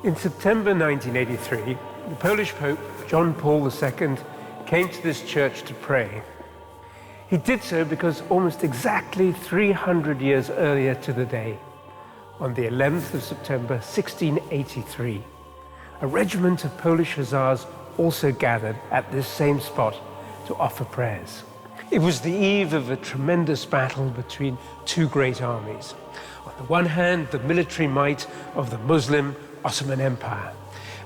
In September 1983, the Polish Pope, John Paul II, came to this church to pray. He did so because almost exactly 300 years earlier to the day, on the 11th of September 1683, a regiment of Polish hussars also gathered at this same spot to offer prayers. It was the eve of a tremendous battle between two great armies. On the one hand, the military might of the Muslim Ottoman Empire,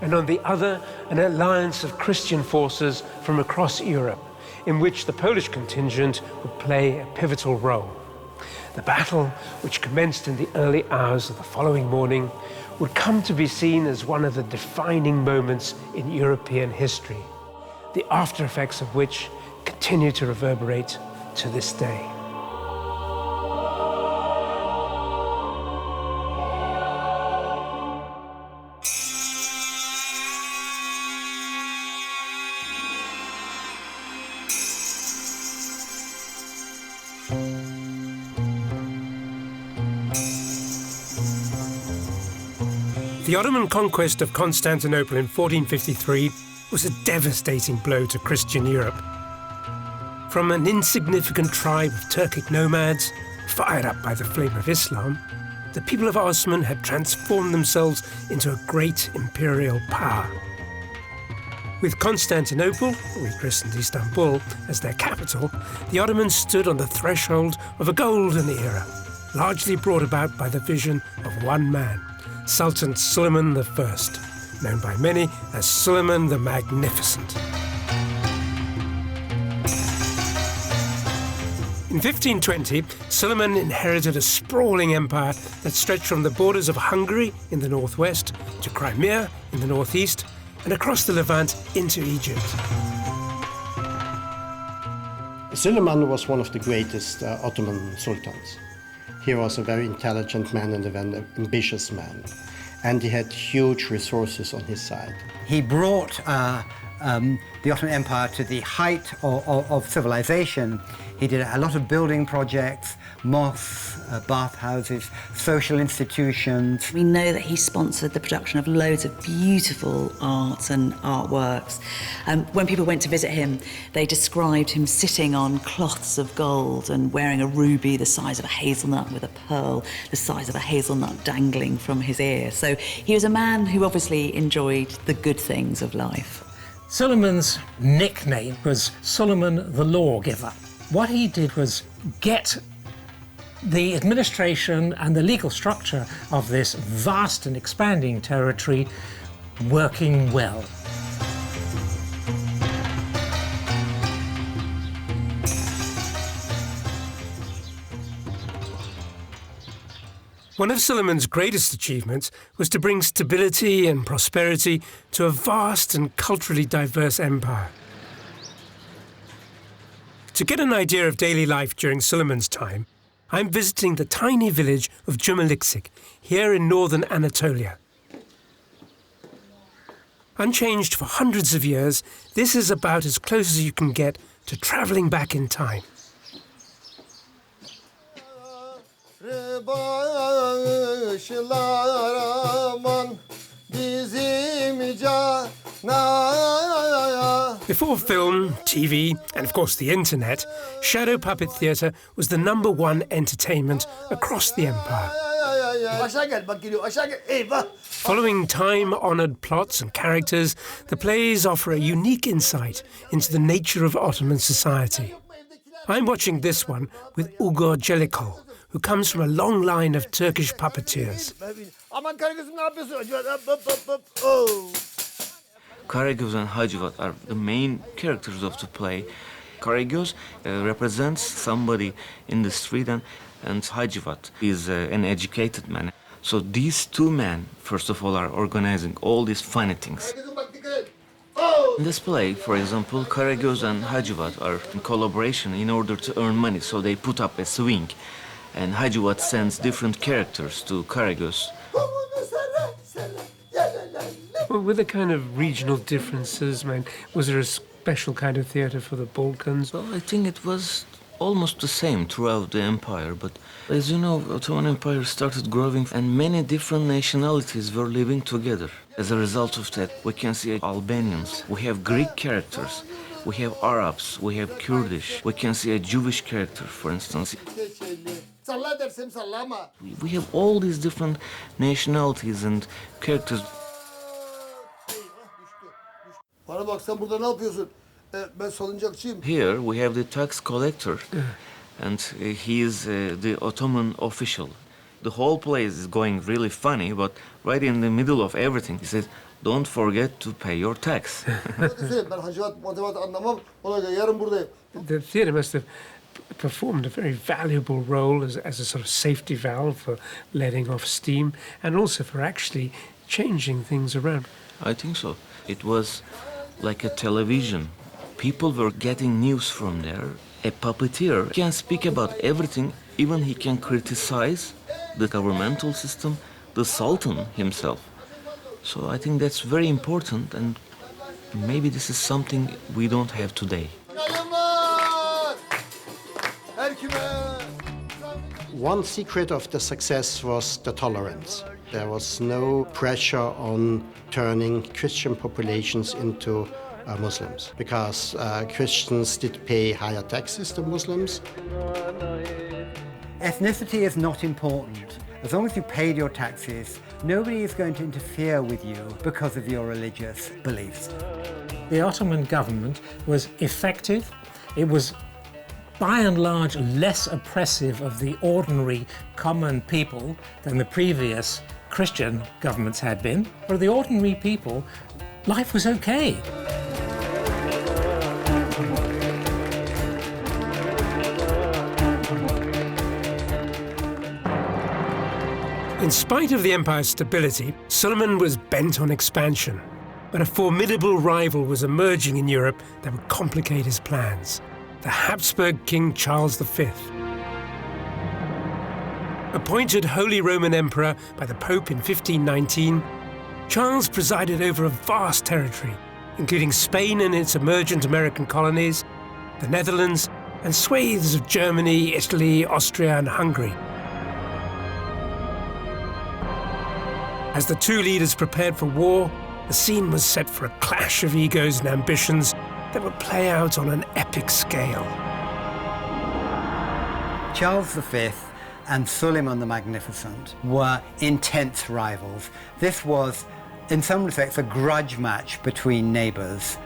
and on the other, an alliance of Christian forces from across Europe, in which the Polish contingent would play a pivotal role. The battle, which commenced in the early hours of the following morning, would come to be seen as one of the defining moments in European history, the after effects of which continue to reverberate to this day. The Ottoman conquest of Constantinople in 1453 was a devastating blow to Christian Europe. From an insignificant tribe of Turkic nomads, fired up by the flame of Islam, the people of Osman had transformed themselves into a great imperial power. With Constantinople, rechristened Istanbul, as their capital, the Ottomans stood on the threshold of a golden era, largely brought about by the vision of one man, Sultan Sulieman I, known by many as Sulieman the Magnificent. In 1520, Sulieman inherited a sprawling empire that stretched from the borders of Hungary in the northwest to Crimea in the northeast and across the Levant into Egypt. Sulieman was one of the greatest Ottoman sultans. He was a very intelligent man and a very ambitious man, and he had huge resources on his side. He brought the Ottoman Empire to the height of civilization. He did a lot of building projects, mosques, bathhouses, social institutions. We know that he sponsored the production of loads of beautiful art and artworks. When people went to visit him, they described him sitting on cloths of gold and wearing a ruby the size of a hazelnut with a pearl the size of a hazelnut dangling from his ear. So he was a man who obviously enjoyed the good things of life. Sulieman's nickname was Sulieman the Lawgiver. What he did was get the administration and the legal structure of this vast and expanding territory working well. One of Sulieman's greatest achievements was to bring stability and prosperity to a vast and culturally diverse empire. To get an idea of daily life during Sulieman's time, I'm visiting the tiny village of Cumalikizik, here in Northern Anatolia. Unchanged for hundreds of years, this is about as close as you can get to travelling back in time. Before film, TV, and of course the internet, shadow puppet theatre was the #1 entertainment across the empire. Following time-honoured plots and characters, the plays offer a unique insight into the nature of Ottoman society. I'm watching this one with Ugo Jellicoe, who comes from a long line of Turkish puppeteers. Karagöz and Hacivat are the main characters of the play. Karagöz represents somebody in the street, and Hacivat is an educated man. So these two men, first of all, are organizing all these funny things. In this play, for example, Karagöz and Hacivat are in collaboration in order to earn money, so they put up a swing, and Hacivat sends different characters to Karagöz. Well, were there kind of regional differences? I mean, was there a special kind of theatre for the Balkans? Well, I think it was almost the same throughout the empire, but as you know, Ottoman Empire started growing and many different nationalities were living together. As a result of that, we can see Albanians. We have Greek characters. We have Arabs. We have Kurdish. We can see a Jewish character, for instance. We have all these different nationalities and characters. Here we have the tax collector, and he is the Ottoman official. The whole place is going really funny, but right in the middle of everything, he said, "Don't forget to pay your tax." The theatre must have performed a very valuable role as a sort of safety valve for letting off steam and also for actually changing things around. I think so. It was like a television. People were getting news from there. A puppeteer can speak about everything, even he can criticize the governmental system, the Sultan himself. So I think that's very important, and maybe this is something we don't have today. One secret of the success was the tolerance. There was no pressure on turning Christian populations into Muslims, because Christians did pay higher taxes than Muslims. Ethnicity is not important. As long as you paid your taxes, nobody is going to interfere with you because of your religious beliefs. The Ottoman government was effective. It was by and large less oppressive of the ordinary common people than the previous Christian governments had been. For the ordinary people, life was okay. In spite of the empire's stability, Sulieman was bent on expansion. But a formidable rival was emerging in Europe that would complicate his plans: the Habsburg King Charles V. Appointed Holy Roman Emperor by the Pope in 1519, Charles presided over a vast territory, including Spain and its emergent American colonies, the Netherlands, and swathes of Germany, Italy, Austria, and Hungary. As the two leaders prepared for war, the scene was set for a clash of egos and ambitions that would play out on an epic scale. Charles V and Sulieman the Magnificent were intense rivals. This was, in some respects, a grudge match between neighbors.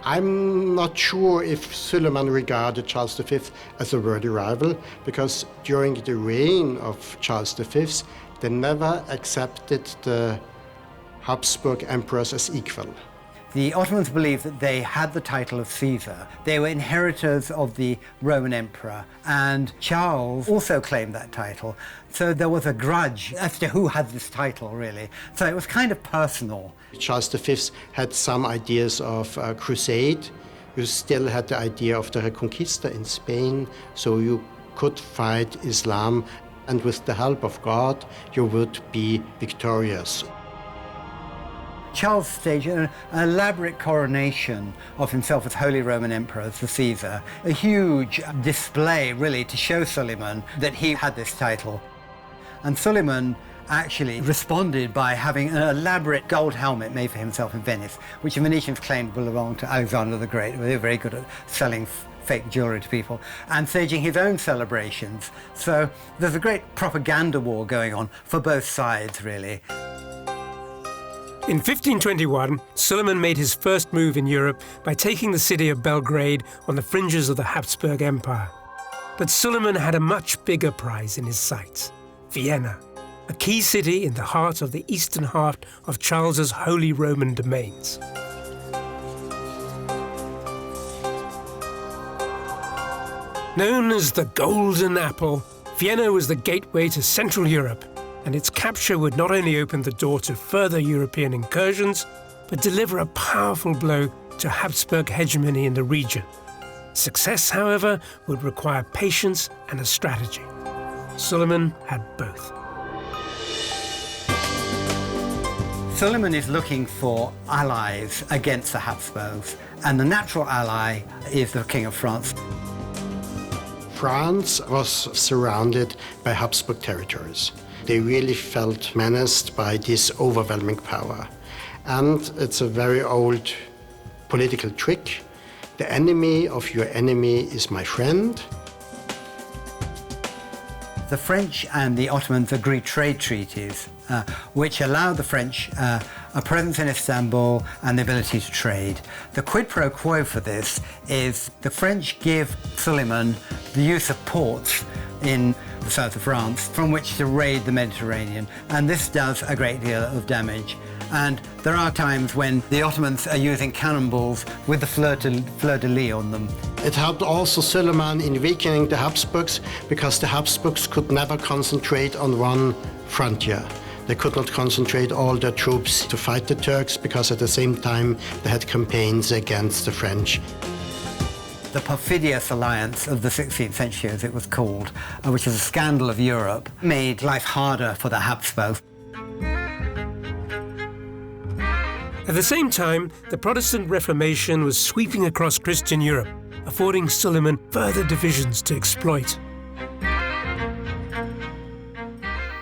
I'm not sure if Sulieman regarded Charles V as a worthy rival, because during the reign of Charles V, they never accepted the Habsburg emperors as equal. The Ottomans believed that they had the title of Caesar. They were inheritors of the Roman emperor, and Charles also claimed that title. So there was a grudge as to who had this title, really. So it was kind of personal. Charles V had some ideas of a crusade. You still had the idea of the Reconquista in Spain, so you could fight Islam, and with the help of God, you would be victorious. Charles staged an elaborate coronation of himself as Holy Roman Emperor, as the Caesar. A huge display, really, to show Sulieman that he had this title. And Sulieman actually responded by having an elaborate gold helmet made for himself in Venice, which the Venetians claimed belonged to Alexander the Great. They were very good at selling fake jewelry to people, and staging his own celebrations. So there's a great propaganda war going on for both sides, really. In 1521, Sulieman made his first move in Europe by taking the city of Belgrade on the fringes of the Habsburg Empire. But Sulieman had a much bigger prize in his sights: Vienna, a key city in the heart of the eastern half of Charles's Holy Roman domains. Known as the Golden Apple, Vienna was the gateway to Central Europe, and its capture would not only open the door to further European incursions, but deliver a powerful blow to Habsburg hegemony in the region. Success, however, would require patience and a strategy. Sulieman had both. Sulieman is looking for allies against the Habsburgs, and the natural ally is the King of France. France was surrounded by Habsburg territories. They really felt menaced by this overwhelming power. And it's a very old political trick. The enemy of your enemy is my friend. The French and the Ottomans agreed trade treaties which allowed the French a presence in Istanbul and the ability to trade. The quid pro quo for this is the French give Sulieman the use of ports in the south of France from which to raid the Mediterranean, and this does a great deal of damage. And there are times when the Ottomans are using cannonballs with the fleur-de-lis on them. It helped also Sulieman in weakening the Habsburgs, because the Habsburgs could never concentrate on one frontier. They could not concentrate all their troops to fight the Turks, because at the same time they had campaigns against the French. The perfidious alliance of the 16th century, as it was called, which is a scandal of Europe, made life harder for the Habsburgs. At the same time, the Protestant Reformation was sweeping across Christian Europe, affording Sulieman further divisions to exploit.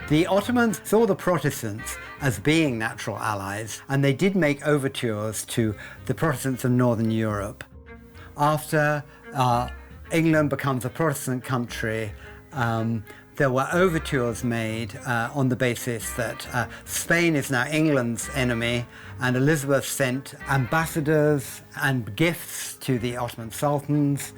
The Ottomans saw the Protestants as being natural allies, and they did make overtures to the Protestants of Northern Europe. After England becomes a Protestant country, there were overtures made on the basis that Spain is now England's enemy, and Elizabeth sent ambassadors and gifts to the Ottoman sultans.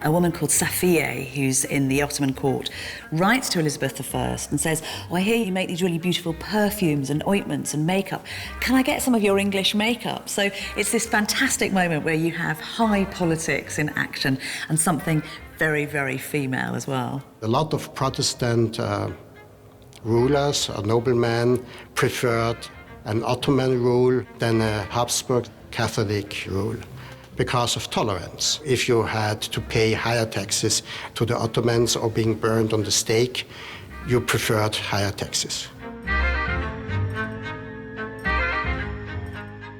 A woman called Safiye, who's in the Ottoman court, writes to Elizabeth I and says, "Oh, I hear you make these really beautiful perfumes and ointments and makeup. Can I get some of your English makeup?" So it's this fantastic moment where you have high politics in action and something very, very female as well. A lot of Protestant rulers or noblemen preferred an Ottoman rule than a Habsburg Catholic rule, because of tolerance. If you had to pay higher taxes to the Ottomans or being burned on the stake, you preferred higher taxes.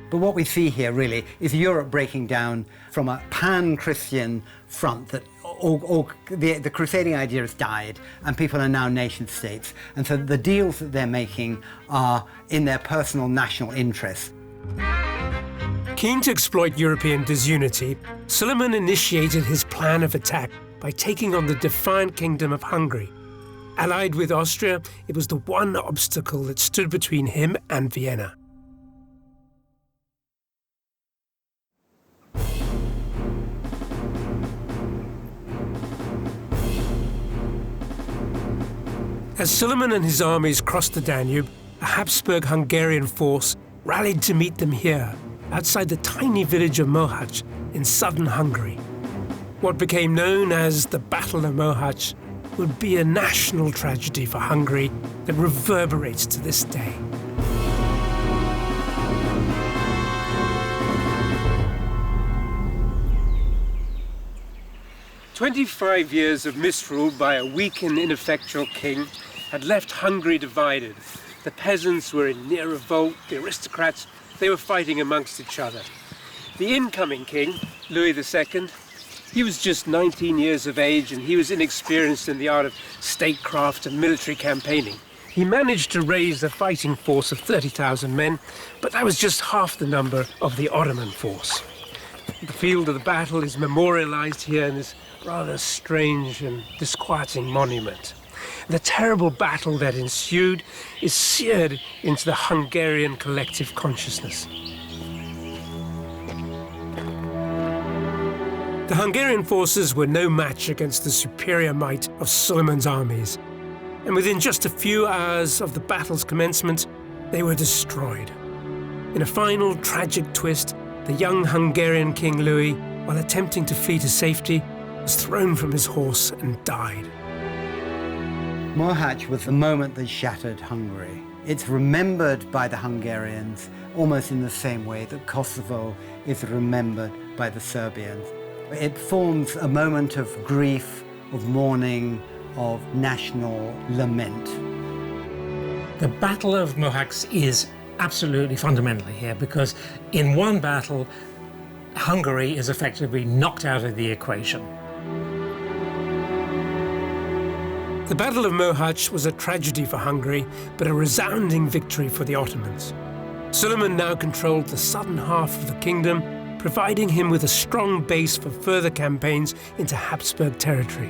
But what we see here really is Europe breaking down from a pan-Christian front that the crusading idea has died and people are now nation states. And so the deals that they're making are in their personal national interests. Keen to exploit European disunity, Sulieman initiated his plan of attack by taking on the defiant kingdom of Hungary. Allied with Austria, it was the one obstacle that stood between him and Vienna. As Sulieman and his armies crossed the Danube, a Habsburg-Hungarian force rallied to meet them here, outside the tiny village of Mohacs in southern Hungary. What became known as the Battle of Mohacs would be a national tragedy for Hungary that reverberates to this day. "25 years of misrule by a weak and ineffectual king had left Hungary divided. The peasants were in near revolt, the aristocrats, they were fighting amongst each other. The incoming king, Louis II, he was just 19 years of age and he was inexperienced in the art of statecraft and military campaigning. He managed to raise a fighting force of 30,000 men, but that was just half the number of the Ottoman force. The field of the battle is memorialized here in this rather strange and disquieting monument. The terrible battle that ensued is seared into the Hungarian collective consciousness. The Hungarian forces were no match against the superior might of Sulieman's armies, and within just a few hours of the battle's commencement, they were destroyed. In a final tragic twist, the young Hungarian King Louis, while attempting to flee to safety, was thrown from his horse and died. Mohacs was the moment that shattered Hungary. It's remembered by the Hungarians almost in the same way that Kosovo is remembered by the Serbians. It forms a moment of grief, of mourning, of national lament. The Battle of Mohacs is absolutely fundamental here, because in one battle, Hungary is effectively knocked out of the equation. The Battle of Mohacs was a tragedy for Hungary, but a resounding victory for the Ottomans. Sulieman now controlled the southern half of the kingdom, providing him with a strong base for further campaigns into Habsburg territory.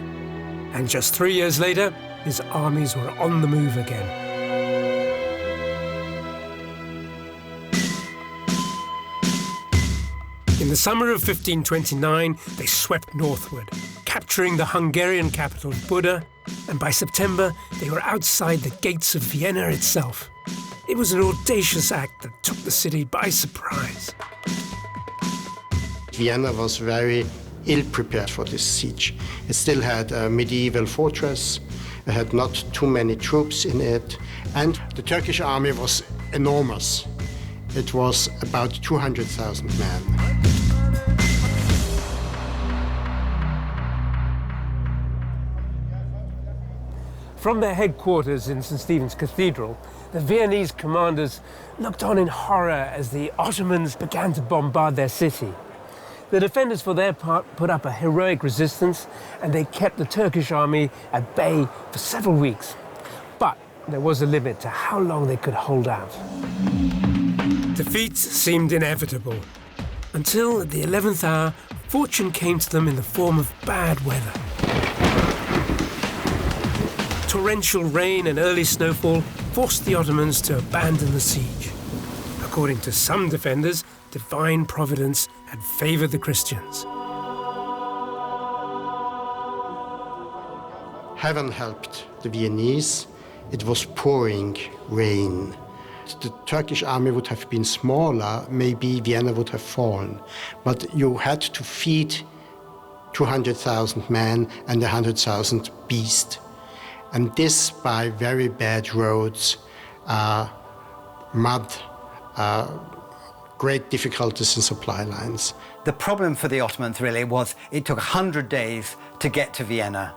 And just 3 years later, his armies were on the move again. In the summer of 1529, they swept northward, capturing the Hungarian capital Buda, and by September, they were outside the gates of Vienna itself. It was an audacious act that took the city by surprise. Vienna was very ill-prepared for this siege. It still had a medieval fortress, it had not too many troops in it, and the Turkish army was enormous. It was about 200,000 men. From their headquarters in St. Stephen's Cathedral, the Viennese commanders looked on in horror as the Ottomans began to bombard their city. The defenders, for their part, put up a heroic resistance, and they kept the Turkish army at bay for several weeks. But there was a limit to how long they could hold out. Defeat seemed inevitable, until at the 11th hour, fortune came to them in the form of bad weather. Torrential rain and early snowfall forced the Ottomans to abandon the siege. According to some defenders, divine providence had favored the Christians. Heaven helped the Viennese. It was pouring rain. The Turkish army would have been smaller, maybe Vienna would have fallen. But you had to feed 200,000 men and 100,000 beasts. And this by very bad roads, mud, great difficulties in supply lines. The problem for the Ottomans really was it took 100 days to get to Vienna.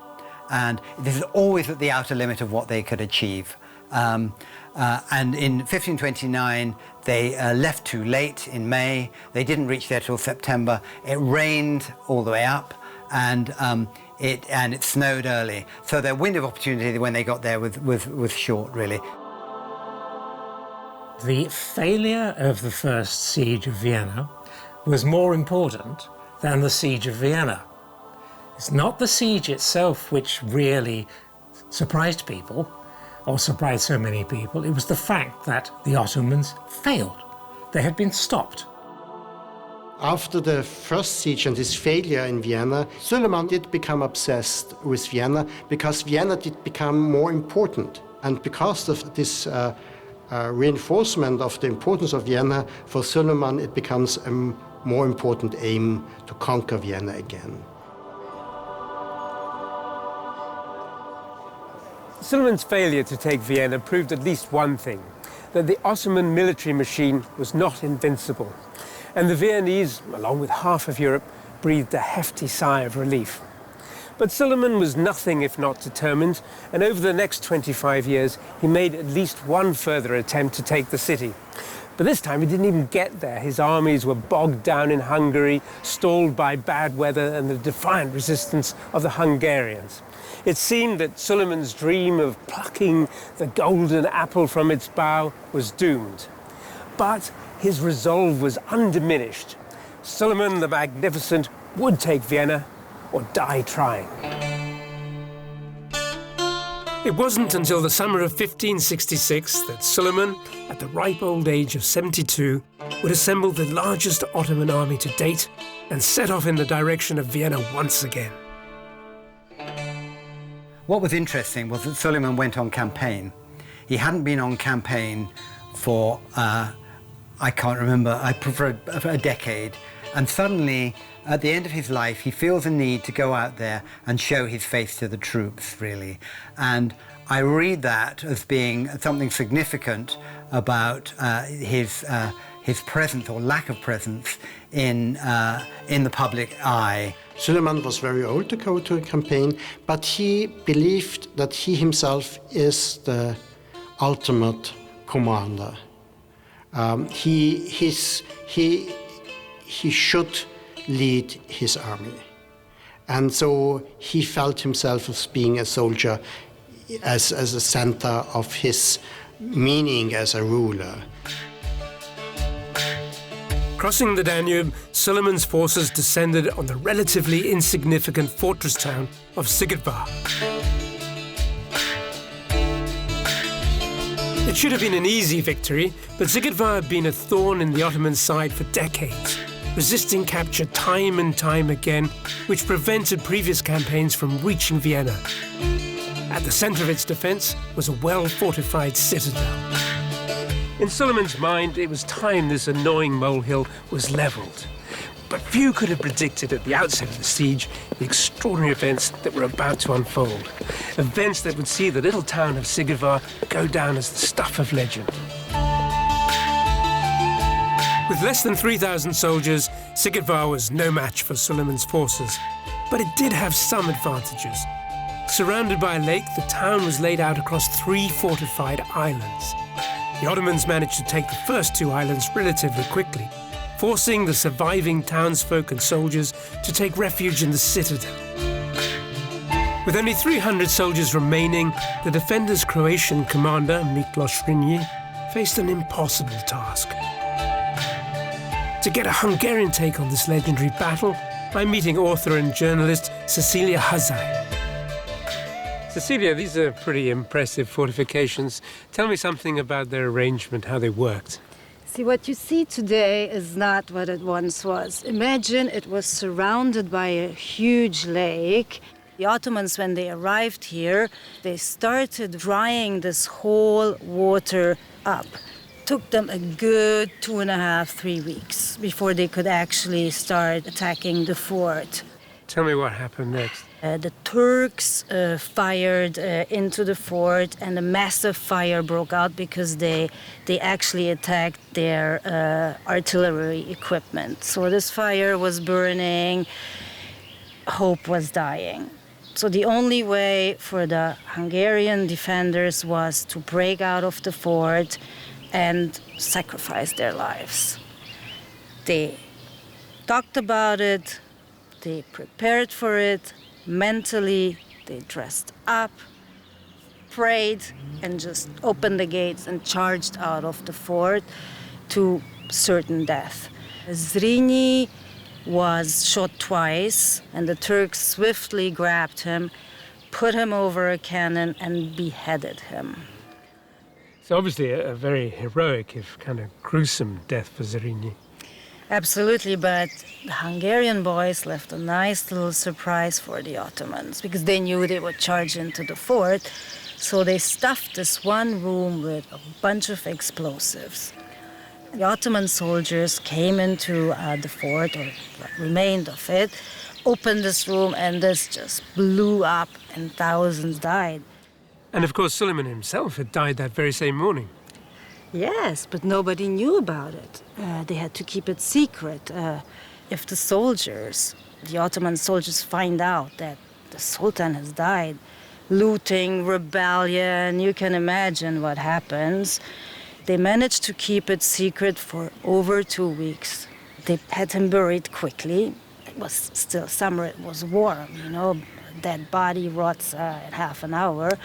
And this is always at the outer limit of what they could achieve. And in 1529, they left too late in May. They didn't reach there till September. It rained all the way up, and it snowed early. So their window of opportunity when they got there was short, really. The failure of the first siege of Vienna was more important than the siege of Vienna. It's not the siege itself which really surprised people, or surprised so many people. It was the fact that the Ottomans failed. They had been stopped. After the first siege and his failure in Vienna, Sulieman did become obsessed with Vienna because Vienna did become more important. And because of this reinforcement of the importance of Vienna, for Sulieman it becomes a more important aim to conquer Vienna again. Sulieman's failure to take Vienna proved at least one thing, that the Ottoman military machine was not invincible. And the Viennese, along with half of Europe, breathed a hefty sigh of relief. But Sulieman was nothing if not determined, and over the next 25 years, he made at least one further attempt to take the city. But this time he didn't even get there. His armies were bogged down in Hungary, stalled by bad weather and the defiant resistance of the Hungarians. It seemed that Sulieman's dream of plucking the golden apple from its bough was doomed. But his resolve was undiminished. Sulieman the Magnificent would take Vienna or die trying. It wasn't until the summer of 1566 that Sulieman, at the ripe old age of 72, would assemble the largest Ottoman army to date and set off in the direction of Vienna once again. What was interesting was that Sulieman went on campaign. He hadn't been on campaign for, I can't remember, for a decade. And suddenly, at the end of his life, he feels a need to go out there and show his face to the troops, really. And I read that as being something significant about his presence or lack of presence in the public eye. Sulieman was very old to go to a campaign, but he believed that he himself is the ultimate commander. He should lead his army. And so he felt himself as being a soldier. as a center of his meaning as a ruler. Crossing the Danube, Suleiman's forces descended on the relatively insignificant fortress town of Sigidvar. It should have been an easy victory, but Sigidvar had been a thorn in the Ottoman side for decades, resisting capture time and time again, which prevented previous campaigns from reaching Vienna. At the centre of its defence was a well-fortified citadel. In Suleiman's mind, it was time this annoying molehill was levelled. But few could have predicted at the outset of the siege the extraordinary events that were about to unfold. Events that would see the little town of Sigidvar go down as the stuff of legend. With less than 3,000 soldiers, Sigidvar was no match for Suleiman's forces. But it did have some advantages. Surrounded by a lake, the town was laid out across 3 fortified islands. The Ottomans managed to take the first 2 islands relatively quickly, forcing the surviving townsfolk and soldiers to take refuge in the citadel. With only 300 soldiers remaining, the defenders' Croatian commander, Miklos Rinji, faced an impossible task. To get a Hungarian take on this legendary battle, I'm meeting author and journalist Cecilia Hazai. Cecilia, these are pretty impressive fortifications. Tell me something about their arrangement, how they worked. See, what you see today is not what it once was. Imagine it was surrounded by a huge lake. The Ottomans, when they arrived here, they started drying this whole water up. Took them a good 2.5, 3 weeks before they could actually start attacking the fort. Tell me what happened next. The Turks fired into the fort, and a massive fire broke out because they actually attacked their artillery equipment. So this fire was burning, hope was dying. So the only way for the Hungarian defenders was to break out of the fort and sacrifice their lives. They talked about it, they prepared for it, mentally, they dressed up, prayed, and just opened the gates and charged out of the fort to certain death. Zrinji was shot twice, and the Turks swiftly grabbed him, put him over a cannon, and beheaded him. So obviously a very heroic, if kind of gruesome death for Zrinji. Absolutely, but the Hungarian boys left a nice little surprise for the Ottomans because they knew they would charge into the fort. So they stuffed this one room with a bunch of explosives. The Ottoman soldiers came into the fort, or what remained of it, opened this room, and this just blew up and thousands died. And of course, Suleiman himself had died that very same morning. Yes, but nobody knew about it. They had to keep it secret. If the soldiers, the Ottoman soldiers, find out that the Sultan has died, looting, rebellion, you can imagine what happens. They managed to keep it secret for over 2 weeks. They had him buried quickly. It was still summer, it was warm, you know. Dead body rots in half an hour.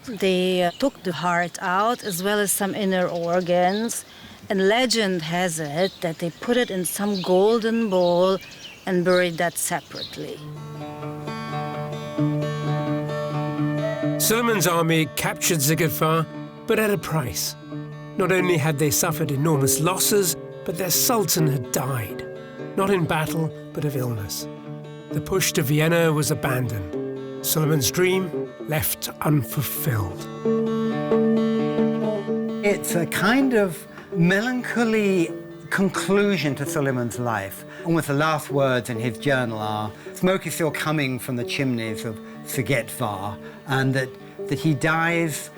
They took the heart out as well as some inner organs, and legend has it that they put it in some golden bowl and buried that separately. Suleiman's army captured Sigidvar, but at a price. Not only had they suffered enormous losses, but their Sultan had died, not in battle, but of illness. The push to Vienna was abandoned. Suleiman's dream left unfulfilled. It's a kind of melancholy conclusion to Suleiman's life. Almost the last words in his journal are, smoke is still coming from the chimneys of Sigidvar, and that he dies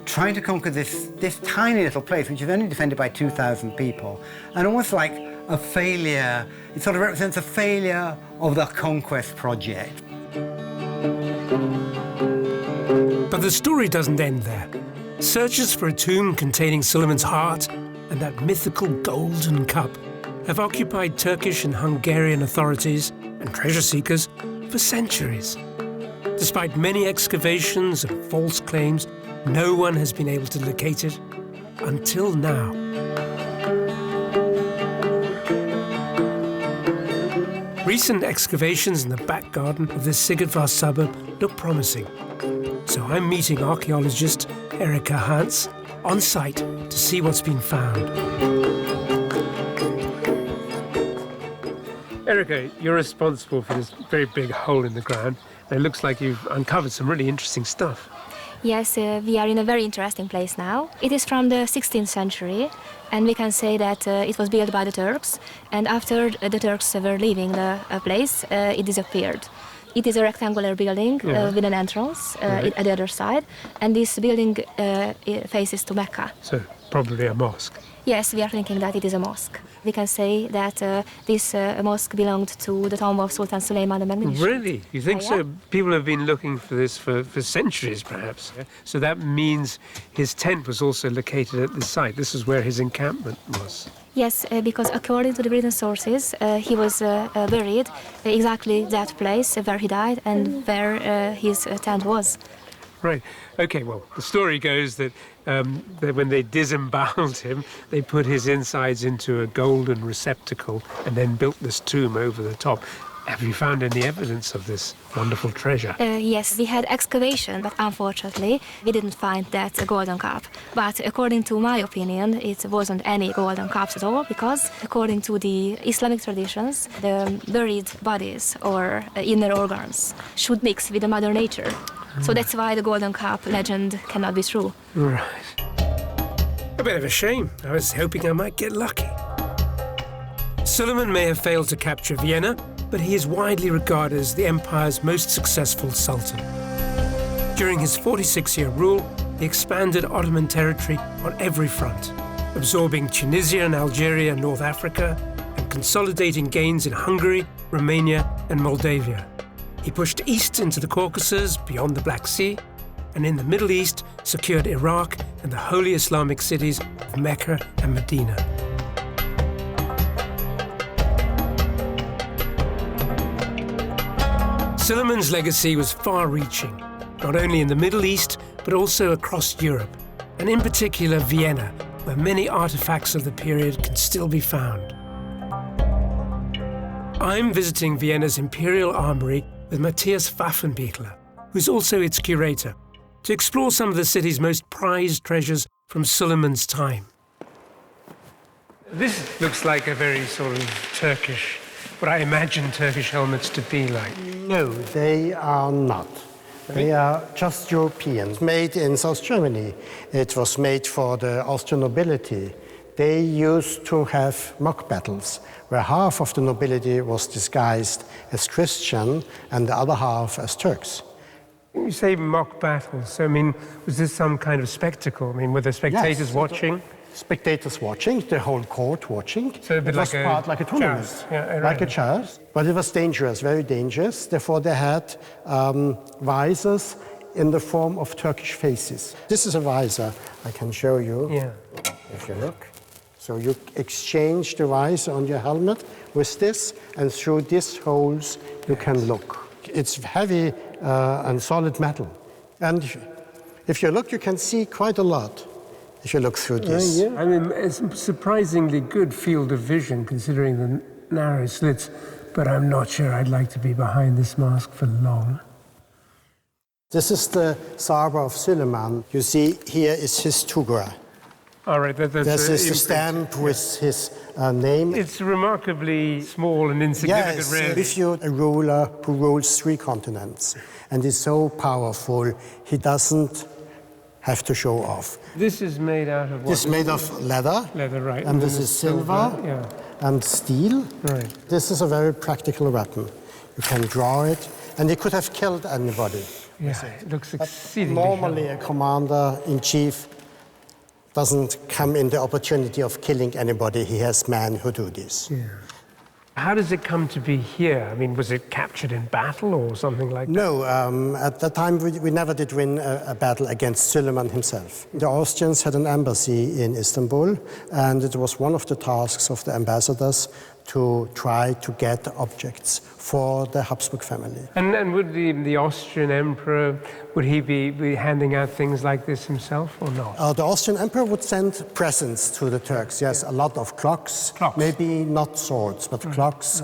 trying to conquer this tiny little place, which is only defended by 2,000 people, and almost like a failure. It sort of represents a failure of the conquest project. But the story doesn't end there. Searches for a tomb containing Suleiman's heart and that mythical golden cup have occupied Turkish and Hungarian authorities and treasure seekers for centuries. Despite many excavations and false claims, no one has been able to locate it until now. Recent excavations in the back garden of this Sigurðsfars suburb look promising. So I'm meeting archaeologist Erika Hans on site to see what's been found. Erika, you're responsible for this very big hole in the ground. It looks like you've uncovered some really interesting stuff. Yes, we are in a very interesting place now. It is from the 16th century, and we can say that it was built by the Turks, and after the Turks were leaving the place, it disappeared. It is a rectangular building with an entrance at the other side, and this building faces to Mecca. So, probably a mosque. Yes, we are thinking that it is a mosque. We can say that this mosque belonged to the tomb of Sultan Sulieman the Magnificent. Really? You think so? People have been looking for this for centuries, perhaps. Yeah? So that means his tent was also located at this site. This is where his encampment was. Yes, because according to the written sources, he was buried exactly that place where he died and where his tent was. Right. Okay, well, the story goes that when they disemboweled him, they put his insides into a golden receptacle and then built this tomb over the top. Have you found any evidence of this wonderful treasure? Yes, we had excavation, but unfortunately, we didn't find that golden cup. But according to my opinion, it wasn't any golden cups at all, because according to the Islamic traditions, the buried bodies or inner organs should mix with the Mother Nature. So that's why the golden cup legend cannot be true. Right. A bit of a shame. I was hoping I might get lucky. Sulieman may have failed to capture Vienna, but he is widely regarded as the empire's most successful sultan. During his 46-year rule, he expanded Ottoman territory on every front, absorbing Tunisia and Algeria and North Africa, and consolidating gains in Hungary, Romania, and Moldavia. He pushed east into the Caucasus, beyond the Black Sea, and in the Middle East secured Iraq and the holy Islamic cities of Mecca and Medina. Sulieman's legacy was far-reaching, not only in the Middle East, but also across Europe, and in particular Vienna, where many artifacts of the period can still be found. I'm visiting Vienna's Imperial Armoury with Matthias Pfaffenbichler, who's also its curator, to explore some of the city's most prized treasures from Sulieman's time. This looks like a very sort of Turkish, what I imagine Turkish helmets to be like. No, they are not. They are just European. Made in South Germany. It was made for the Austrian nobility. They used to have mock battles, where half of the nobility was disguised as Christian and the other half as Turks. You say mock battles, so I mean, was this some kind of spectacle? I mean, were the spectators watching? Spectators watching, the whole court watching. So a bit it was part like a tournament, like a chess. But it was dangerous, very dangerous. Therefore, they had visors in the form of Turkish faces. This is a visor I can show you. Yeah. If you look. So you exchange the visor on your helmet with this, and through these holes you can look. It's heavy and solid metal. And if you look, you can see quite a lot if you look through this. I mean, it's a surprisingly good field of vision considering the narrow slits, but I'm not sure I'd like to be behind this mask for long. This is the Sabre of Sulieman. You see, here is his tugra. All right, this is the stamp with his name. It's remarkably small and insignificant, yes, really. If you're a ruler who rules 3 continents and is so powerful, he doesn't have to show off. This is made out of what? This is made of leather. Leather, right. And this is silver and steel. Right. This is a very practical weapon. You can draw it, and he could have killed anybody. Yeah, it looks exceedingly normally a commander-in-chief doesn't come in the opportunity of killing anybody. He has men who do this. Yeah. How does it come to be here? I mean, was it captured in battle or something like that? No, at that time we never did win a battle against Sulieman himself. The Austrians had an embassy in Istanbul, and it was one of the tasks of the ambassadors to try to get objects for the Habsburg family. And would the Austrian emperor, would he be handing out things like this himself or not? The Austrian emperor would send presents to the Turks, yes, a lot of clocks. Maybe not swords, but clocks,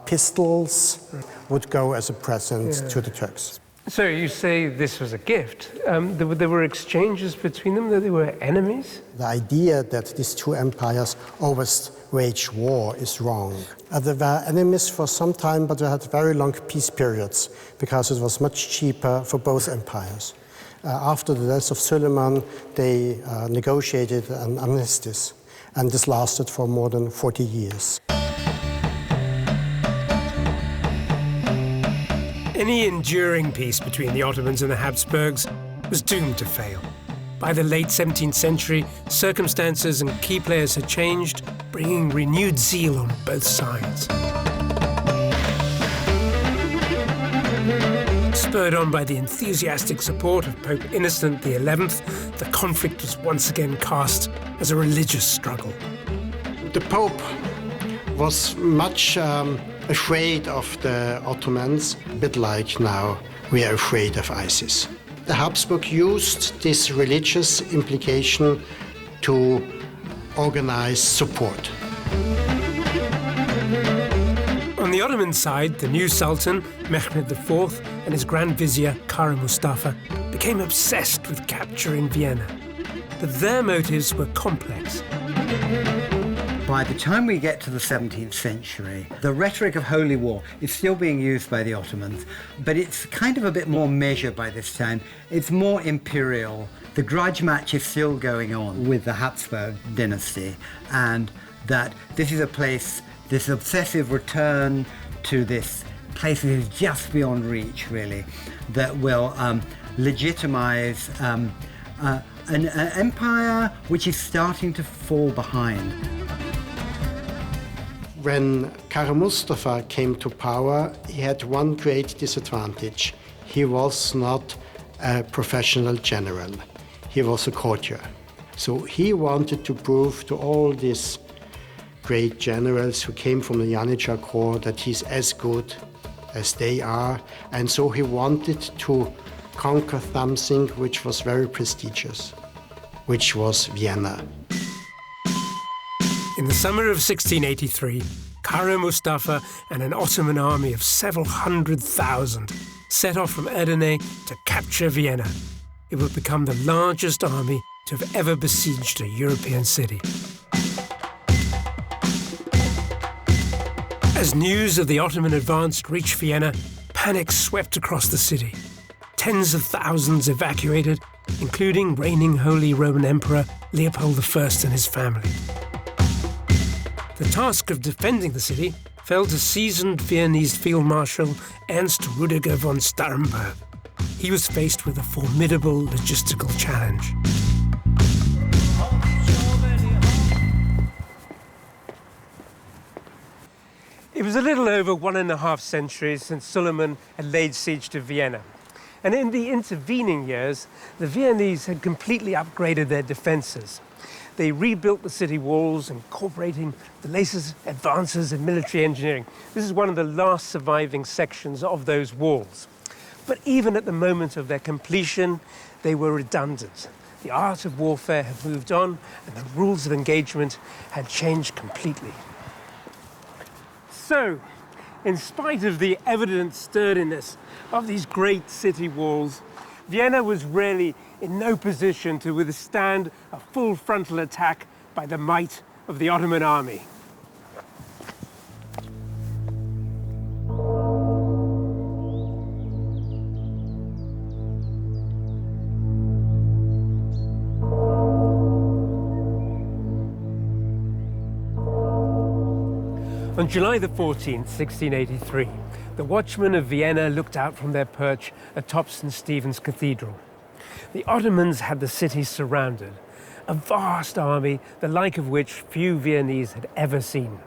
pistols would go as a present to the Turks. So you say this was a gift. There were exchanges between them, that they were enemies? The idea that these two empires always waged war is wrong. They were enemies for some time, but they had very long peace periods because it was much cheaper for both empires. After the death of Sulieman, they negotiated an armistice, and this lasted for more than 40 years. Any enduring peace between the Ottomans and the Habsburgs was doomed to fail. By the late 17th century, circumstances and key players had changed, bringing renewed zeal on both sides. Spurred on by the enthusiastic support of Pope Innocent XI, the conflict was once again cast as a religious struggle. The Pope was much afraid of the Ottomans, a bit like now we are afraid of ISIS. The Habsburg used this religious implication to organize support. On the Ottoman side, the new Sultan, Mehmed IV, and his Grand Vizier, Kara Mustafa, became obsessed with capturing Vienna. But their motives were complex. By the time we get to the 17th century, the rhetoric of holy war is still being used by the Ottomans, but it's kind of a bit more measured by this time. It's more imperial. The grudge match is still going on with the Habsburg dynasty, and that this is a place, this obsessive return to this place that is just beyond reach, really, that will legitimize an empire which is starting to fall behind. When Kara Mustafa came to power, he had one great disadvantage. He was not a professional general. He was a courtier. So he wanted to prove to all these great generals who came from the Janitsar Corps that he's as good as they are. And so he wanted to conquer something which was very prestigious, which was Vienna. In the summer of 1683, Kara Mustafa and an Ottoman army of several 100,000 set off from Edirne to capture Vienna. It would become the largest army to have ever besieged a European city. As news of the Ottoman advance reached Vienna, panic swept across the city. Tens of thousands evacuated, including reigning Holy Roman Emperor Leopold I and his family. The task of defending the city fell to seasoned Viennese Field Marshal Ernst Rudiger von Starrenberg. He was faced with a formidable logistical challenge. It was a little over 1.5 centuries since Sulieman had laid siege to Vienna. And in the intervening years, the Viennese had completely upgraded their defences. They rebuilt the city walls, incorporating the latest advances in military engineering. This is one of the last surviving sections of those walls. But even at the moment of their completion, they were redundant. The art of warfare had moved on, and the rules of engagement had changed completely. So, in spite of the evident sturdiness of these great city walls, Vienna was really in no position to withstand a full frontal attack by the might of the Ottoman army. On July the 14th, 1683, the watchmen of Vienna looked out from their perch atop St. Stephen's Cathedral. The Ottomans had the city surrounded, a vast army, the like of which few Viennese had ever seen.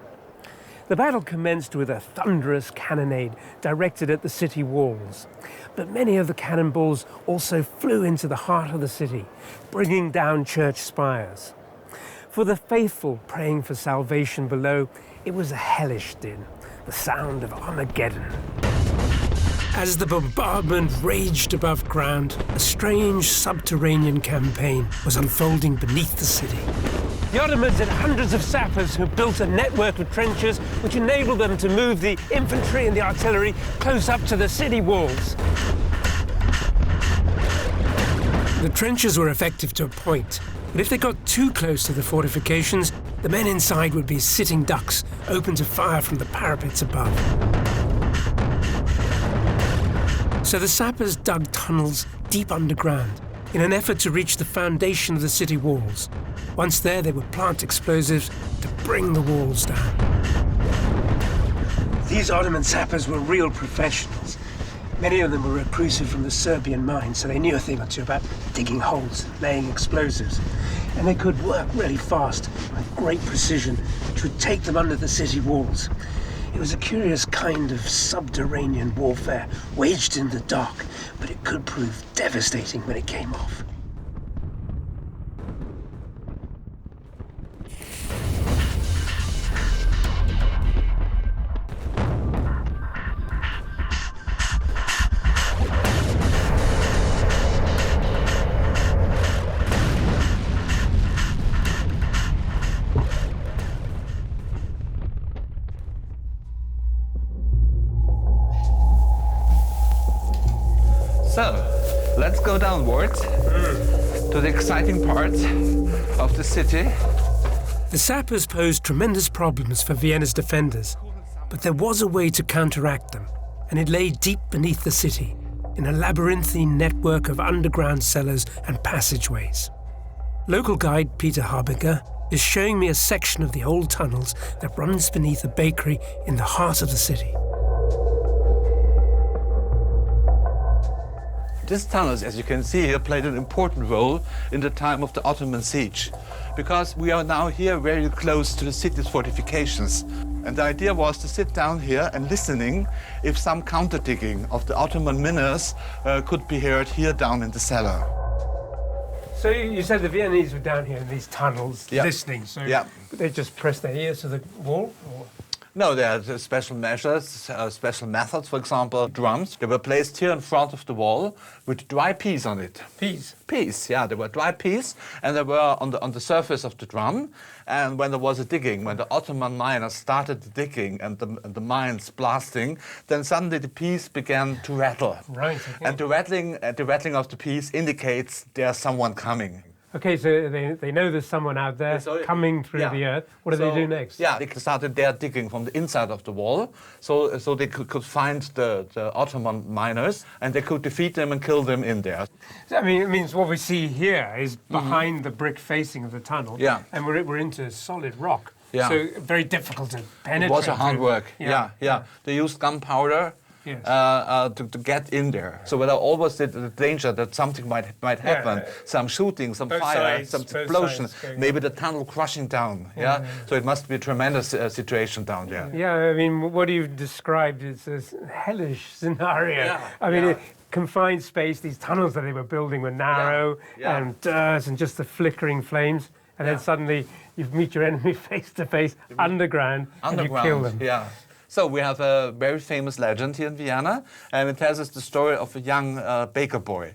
The battle commenced with a thunderous cannonade directed at the city walls, but many of the cannonballs also flew into the heart of the city, bringing down church spires. For the faithful praying for salvation below, It was a hellish din, the sound of Armageddon. As the bombardment raged above ground, a strange subterranean campaign was unfolding beneath the city. The Ottomans had hundreds of sappers who built a network of trenches which enabled them to move the infantry and the artillery close up to the city walls. The trenches were effective to a point, but if they got too close to the fortifications, the men inside would be sitting ducks, open to fire from the parapets above. So the sappers dug tunnels deep underground in an effort to reach the foundation of the city walls. Once there, they would plant explosives to bring the walls down. These Ottoman sappers were real professionals. Many of them were recruited from the Serbian mines, so they knew a thing or two about digging holes and laying explosives. And they could work really fast with great precision, which would take them under the city walls. It was a curious kind of subterranean warfare, waged in the dark, but it could prove devastating when it came off. So, let's go downwards to the exciting part of the city. The sappers posed tremendous problems for Vienna's defenders, but there was a way to counteract them, and it lay deep beneath the city, in a labyrinthine network of underground cellars and passageways. Local guide Peter Harbinger is showing me a section of the old tunnels that runs beneath a bakery in the heart of the city. These tunnels, as you can see here, played an important role in the time of the Ottoman siege, because we are now here very close to the city's fortifications. And the idea was to sit down here and listening if some counter-digging of the Ottoman miners could be heard here down in the cellar. So you said the Viennese were down here in these tunnels listening, so they just pressed their ears to the wall? Or? No, there are special measures, special methods. For example, drums. They were placed here in front of the wall with dry peas on it. Peas? Peas, yeah. They were dry peas, and they were on the surface of the drum. And when there was a digging, when the Ottoman miners started the digging and the mines blasting, then suddenly the peas began to rattle. Right. Okay. And the rattling of the peas indicates there's someone coming. Okay, so they know there's someone out there coming through the earth. What do they do next? Yeah, they started their digging from the inside of the wall, so they could find the Ottoman miners, and they could defeat them and kill them in there. So, I mean, it means what we see here is behind the brick facing of the tunnel, and we're into solid rock. Yeah. So very difficult to penetrate. It was a hard work. Yeah. They used gunpowder. Yes. To get in there. So there always the danger that something might happen, some shooting, some fire, some explosion, maybe the tunnel crushing down. So it must be a tremendous situation down there. Yeah, I mean, what you've described is a hellish scenario. I mean, confined space, these tunnels that they were building were narrow and dirt and just the flickering flames, and then suddenly you meet your enemy face to face underground and you kill them. Yeah. So we have a very famous legend here in Vienna, and it tells us the story of a young baker boy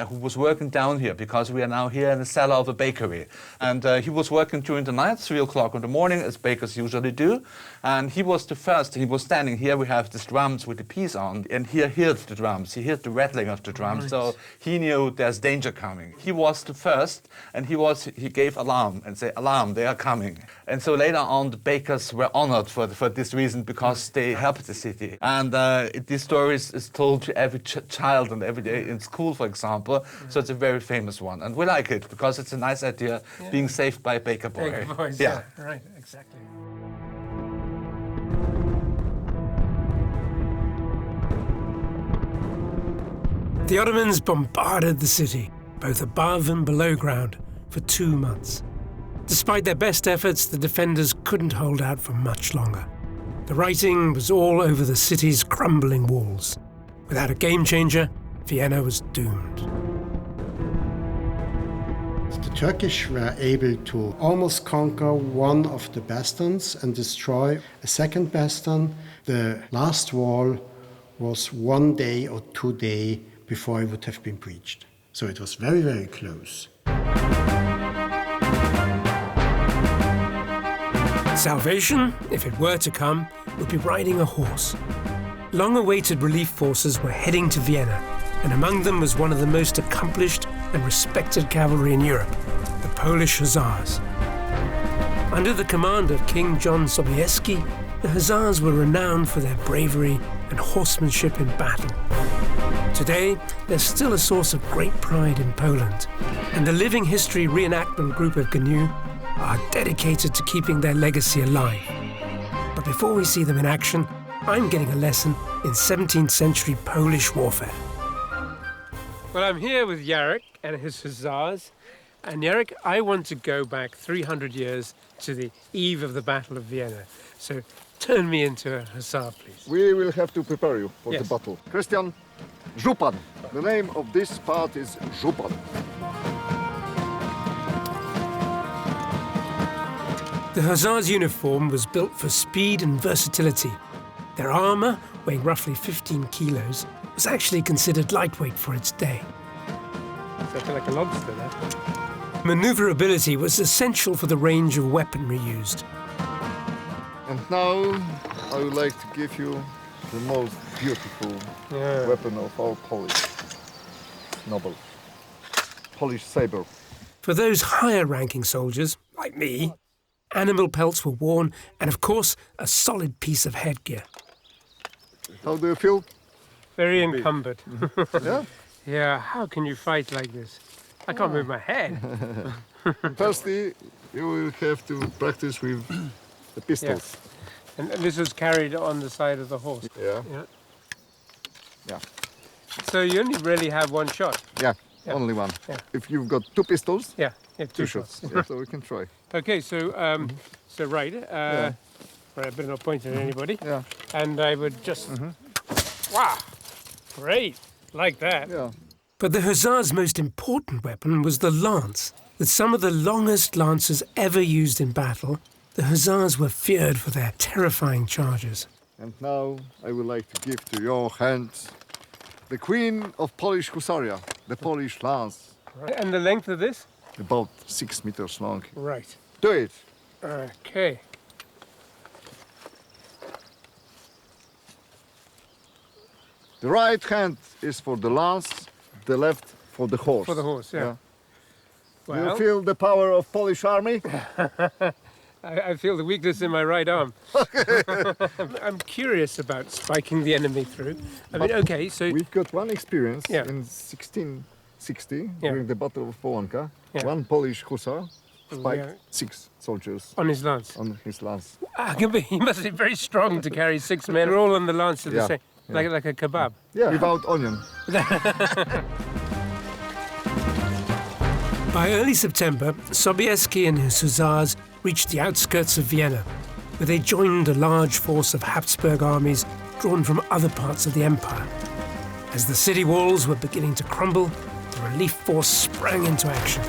who was working down here, because we are now here in the cellar of a bakery. And he was working during the night, 3 o'clock in the morning, as bakers usually do. And he was the first. He was standing here. We have these drums with the peas on, and he heard the drums. He heard the rattling of the drums. Right. So he knew there's danger coming. He was the first, and he gave alarm and said, "Alarm, they are coming." And so later on, the bakers were honored for this reason, because they helped the city. And this story is told to every child and every day in school, for example. So it's a very famous one, and we like it because it's a nice idea, being saved by a baker boy. Baker boys, yeah, right, exactly. The Ottomans bombarded the city, both above and below ground, for 2 months. Despite their best efforts, the defenders couldn't hold out for much longer. The writing was all over the city's crumbling walls. Without a game changer, Vienna was doomed. The Turkish were able to almost conquer one of the bastions and destroy a second bastion. The last wall was 1 day or 2 days before it would have been breached. So it was very, very close. Salvation, if it were to come, would be riding a horse. Long-awaited relief forces were heading to Vienna, and among them was one of the most accomplished and respected cavalry in Europe, the Polish Hussars. Under the command of King John Sobieski, the Hussars were renowned for their bravery and horsemanship in battle. Today, they're still a source of great pride in Poland, and the Living History Reenactment Group of GNU are dedicated to keeping their legacy alive. But before we see them in action, I'm getting a lesson in 17th century Polish warfare. Well, I'm here with Jarek and his Hussars. And Jarek, I want to go back 300 years to the eve of the Battle of Vienna. So turn me into a Hussar, please. We will have to prepare you for Yes. the battle. Christian, Żupan. The name of this part is Żupan. The Hussars' uniform was built for speed and versatility. Their armour, weighing roughly 15 kilos, was actually considered lightweight for its day. So I feel like a lobster there. Manoeuvrability was essential for the range of weaponry used. And now I would like to give you the most beautiful weapon of our Polish noble. Polish saber. For those higher-ranking soldiers, like me, animal pelts were worn, and of course, a solid piece of headgear. How do you feel? Very encumbered. Yeah? Yeah, how can you fight like this? I can't move my head. Firstly, you will have to practice with the pistols. And this was carried on the side of the horse. Yeah. Yeah. So you only really have one shot. Yeah. Only one. Yeah. If you've got two pistols, Yeah, two shots. shots. Yeah, so we can try. Okay, so right, I better not point at anybody. Yeah. And I would just, wow, great, like that. Yeah. But the Hussars' most important weapon was the lance. With some of the longest lances ever used in battle, the Hussars were feared for their terrifying charges. And now I would like to give to your hands the Queen of Polish Husaria, the Polish lance. And the length of this? About 6 meters long. Right. Do it. Okay. The right hand is for the lance, the left for the horse. For the horse, yeah. Do Well, you feel the power of Polish army? I feel the weakness in my right arm. I'm curious about spiking the enemy through. I mean, okay, so... We've got one experience Yeah. in 1660, Yeah. during the Battle of Połanka. Yeah. One Polish hussar spiked Yeah. 6 soldiers On his lance. on his lance. He must be very strong to carry 6 men all on the lance at the Yeah, same... Like a kebab. Yeah, without onion. By early September, Sobieski and his Hussars reached the outskirts of Vienna, where they joined a large force of Habsburg armies drawn from other parts of the empire. As the city walls were beginning to crumble, the relief force sprang into action.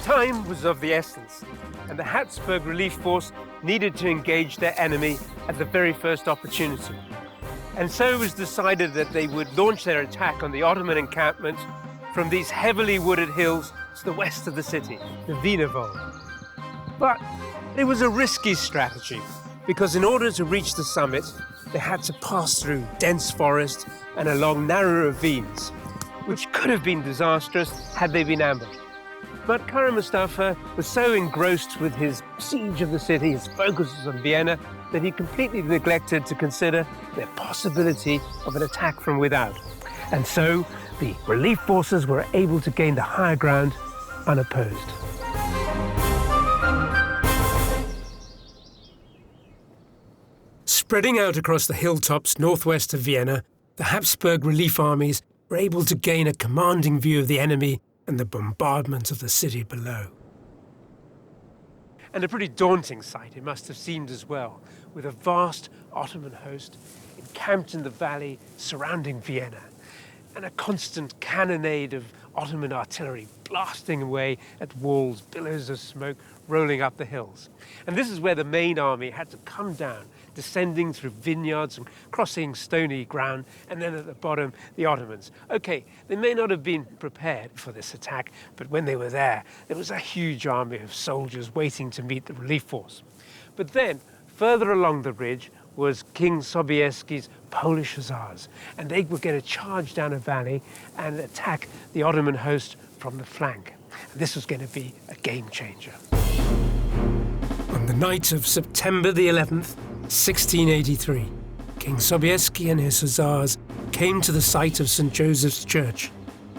Time was of the essence, and the Habsburg relief force needed to engage their enemy at the very first opportunity. And so it was decided that they would launch their attack on the Ottoman encampment from these heavily wooded hills to the west of the city, the Wienerwald. But it was a risky strategy, because in order to reach the summit, they had to pass through dense forest and along narrow ravines, which could have been disastrous had they been ambushed. But Kara Mustafa was so engrossed with his siege of the city, his focus on Vienna, that he completely neglected to consider the possibility of an attack from without. And so the relief forces were able to gain the higher ground unopposed. Spreading out across the hilltops northwest of Vienna, the Habsburg relief armies were able to gain a commanding view of the enemy and the bombardment of the city below. And a pretty daunting sight it must have seemed as well, with a vast Ottoman host encamped in the valley surrounding Vienna. and a constant cannonade of Ottoman artillery blasting away at walls, billows of smoke rolling up the hills. And this is where the main army had to come down, descending through vineyards and crossing stony ground, and then at the bottom, the Ottomans. Okay, they may not have been prepared for this attack, but when they were there was a huge army of soldiers waiting to meet the relief force. But then, further along the ridge, was King Sobieski's Polish Hussars, and they were going to charge down a valley and attack the Ottoman host from the flank. And this was going to be a game changer. On the night of September the 11th, 1683, King Sobieski and his Hussars came to the site of St. Joseph's Church,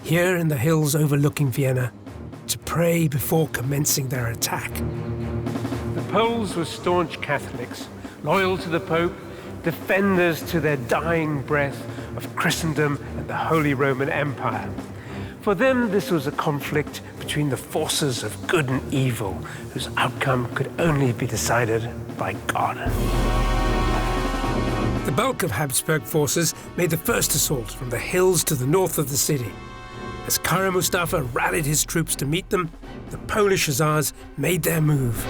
here in the hills overlooking Vienna, to pray before commencing their attack. The Poles were staunch Catholics, loyal to the Pope, defenders to their dying breath of Christendom and the Holy Roman Empire. For them, this was a conflict between the forces of good and evil, whose outcome could only be decided by God. The bulk of Habsburg forces made the first assault from the hills to the north of the city. As Kara Mustafa rallied his troops to meet them, the Polish Hussars made their move.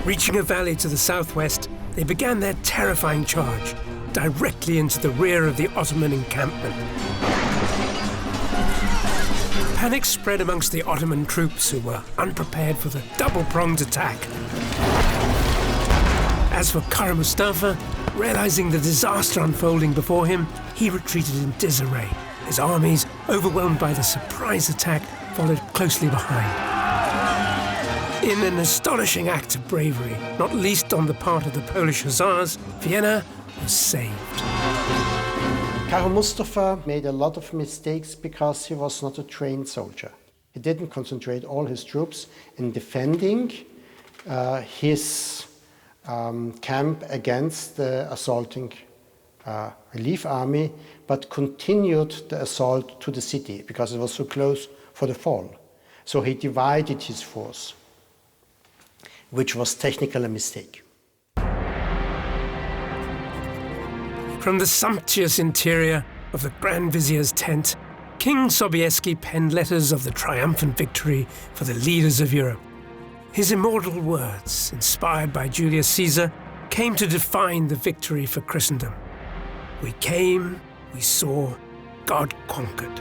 Reaching a valley to the southwest, they began their terrifying charge, directly into the rear of the Ottoman encampment. Panic spread amongst the Ottoman troops, who were unprepared for the double-pronged attack. As for Kara Mustafa, realizing the disaster unfolding before him, he retreated in disarray. His armies, overwhelmed by the surprise attack, followed closely behind. In an astonishing act of bravery, not least on the part of the Polish Hussars, Vienna was saved. Kara Mustafa made a lot of mistakes because he was not a trained soldier. He didn't concentrate all his troops in defending his camp against the assaulting relief army, but continued the assault to the city because it was so close for the fall. So he divided his force, which was technically a mistake. From the sumptuous interior of the Grand Vizier's tent, King Sobieski penned letters of the triumphant victory for the leaders of Europe. His immortal words, inspired by Julius Caesar, came to define the victory for Christendom. We came, we saw, God conquered.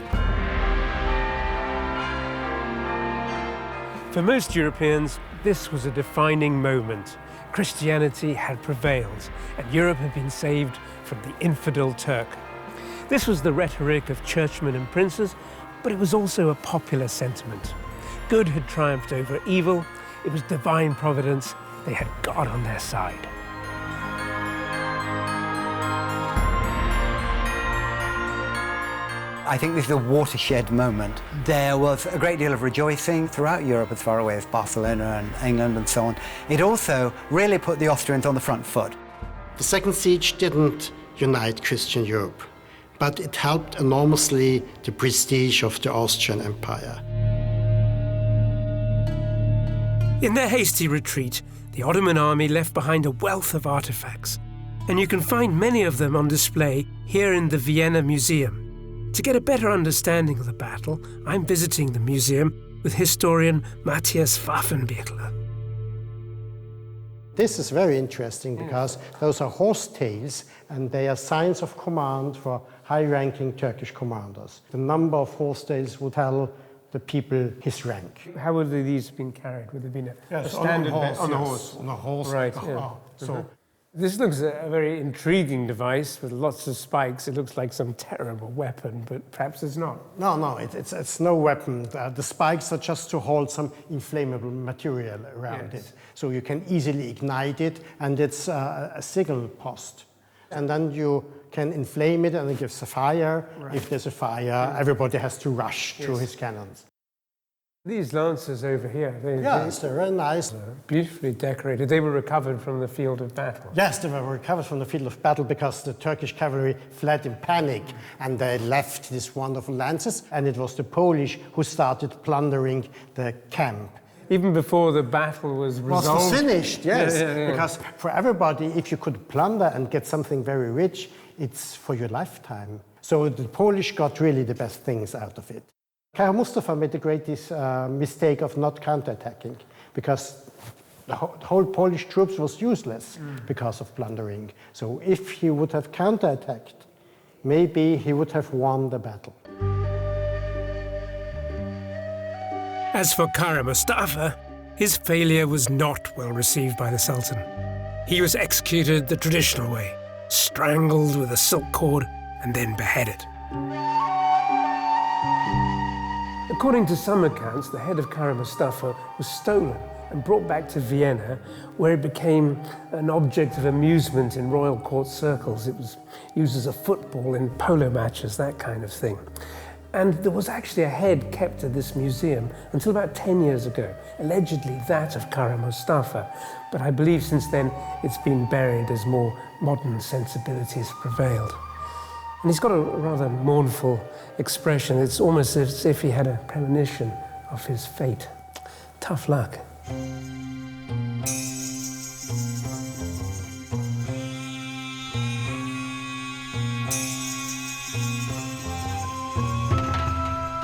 For most Europeans, this was a defining moment. Christianity had prevailed, and Europe had been saved from the infidel Turk. This was the rhetoric of churchmen and princes, but it was also a popular sentiment. Good had triumphed over evil. It was divine providence. They had God on their side. I think this is a watershed moment. There was a great deal of rejoicing throughout Europe as far away as Barcelona and England and so on. It also really put the Austrians on the front foot. The Second Siege didn't unite Christian Europe, but it helped enormously the prestige of the Austrian Empire. In their hasty retreat, the Ottoman army left behind a wealth of artifacts, and you can find many of them on display here in the Vienna Museum. To get a better understanding of the battle, I'm visiting the museum with historian Matthias Pfaffenbichler. This is very interesting because those are horse tails and they are signs of command for high-ranking Turkish commanders. The number of horse tails would tell the people his rank. How would these have been carried? Would there have been a standard on the horse. Right. Yeah. So this looks a very intriguing device with lots of spikes. It looks like some terrible weapon, but perhaps it's not. No, it's no weapon. The spikes are just to hold some inflammable material around it. So you can easily ignite it, and it's a signal post. And then you can inflame it, and it gives a fire. Right. If there's a fire, everybody has to rush to his cannons. These lances over here, they're very nice. Beautifully decorated. They were recovered from the field of battle. Yes, they were recovered from the field of battle because the Turkish cavalry fled in panic and they left these wonderful lances, and it was the Polish who started plundering the camp. Even before the battle was resolved. Was finished, yes. Yeah. Because for everybody, if you could plunder and get something very rich, it's for your lifetime. So the Polish got really the best things out of it. Kara Mustafa made the greatest mistake of not counterattacking, because the whole Polish troops was useless because of plundering. So if he would have counterattacked, maybe he would have won the battle. As for Kara Mustafa, his failure was not well received by the Sultan. He was executed the traditional way, strangled with a silk cord and then beheaded. According to some accounts, the head of Kara Mustafa was stolen and brought back to Vienna, where it became an object of amusement in royal court circles. It was used as a football in polo matches, that kind of thing. And there was actually a head kept at this museum until about 10 years ago, allegedly that of Kara Mustafa. But I believe since then it's been buried as more modern sensibilities prevailed. And he's got a rather mournful expression. It's almost as if he had a premonition of his fate. Tough luck.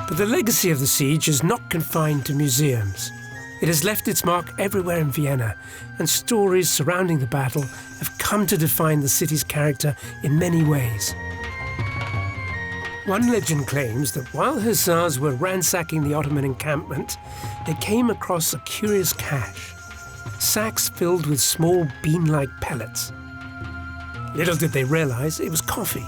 But the legacy of the siege is not confined to museums. It has left its mark everywhere in Vienna, and stories surrounding the battle have come to define the city's character in many ways. One legend claims that while hussars were ransacking the Ottoman encampment, they came across a curious cache, sacks filled with small bean-like pellets. Little did they realize it was coffee.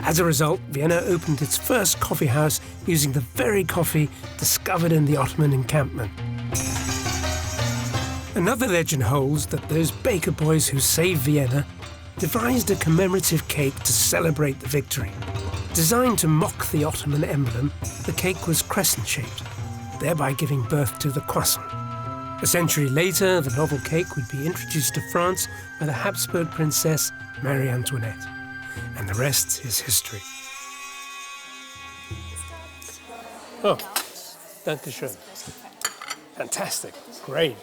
As a result, Vienna opened its first coffee house using the very coffee discovered in the Ottoman encampment. Another legend holds that those baker boys who saved Vienna devised a commemorative cake to celebrate the victory. Designed to mock the Ottoman emblem, the cake was crescent-shaped, thereby giving birth to the croissant. A century later, the novel cake would be introduced to France by the Habsburg princess Marie Antoinette. And the rest is history. Oh, danke schön. Fantastic, great.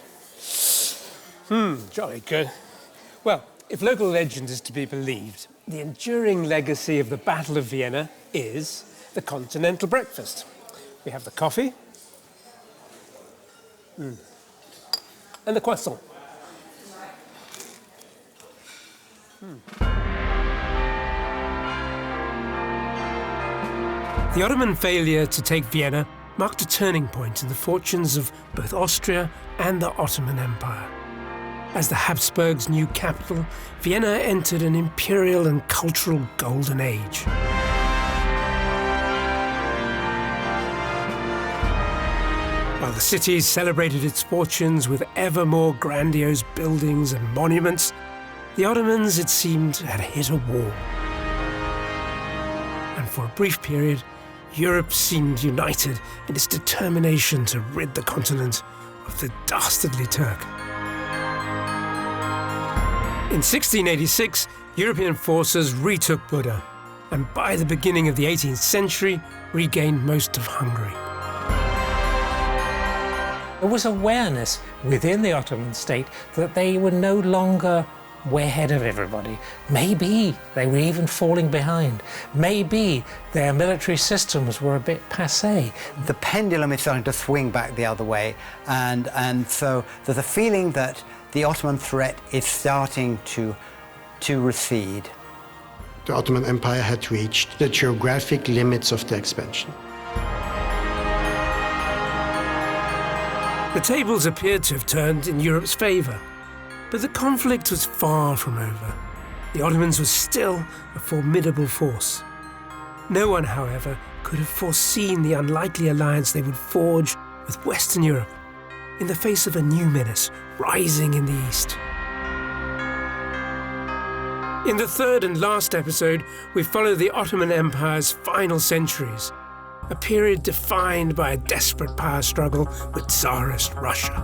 Jolly good. Well, if local legend is to be believed, the enduring legacy of the Battle of Vienna is the continental breakfast. We have the coffee and the croissant. The Ottoman failure to take Vienna marked a turning point in the fortunes of both Austria and the Ottoman Empire. As the Habsburgs' new capital, Vienna entered an imperial and cultural golden age. While the city celebrated its fortunes with ever more grandiose buildings and monuments, the Ottomans, it seemed, had hit a wall. And for a brief period, Europe seemed united in its determination to rid the continent of the dastardly Turk. In 1686, European forces retook Buda, and by the beginning of the 18th century, regained most of Hungary. There was awareness within the Ottoman state that they were no longer way ahead of everybody. Maybe they were even falling behind. Maybe their military systems were a bit passé. The pendulum is starting to swing back the other way, and so there's a feeling that the Ottoman threat is starting to recede. The Ottoman Empire had reached the geographic limits of the expansion. The tables appeared to have turned in Europe's favour, but the conflict was far from over. The Ottomans were still a formidable force. No one, however, could have foreseen the unlikely alliance they would forge with Western Europe in the face of a new menace rising in the east. In the third and last episode, we follow the Ottoman Empire's final centuries, a period defined by a desperate power struggle with Tsarist Russia.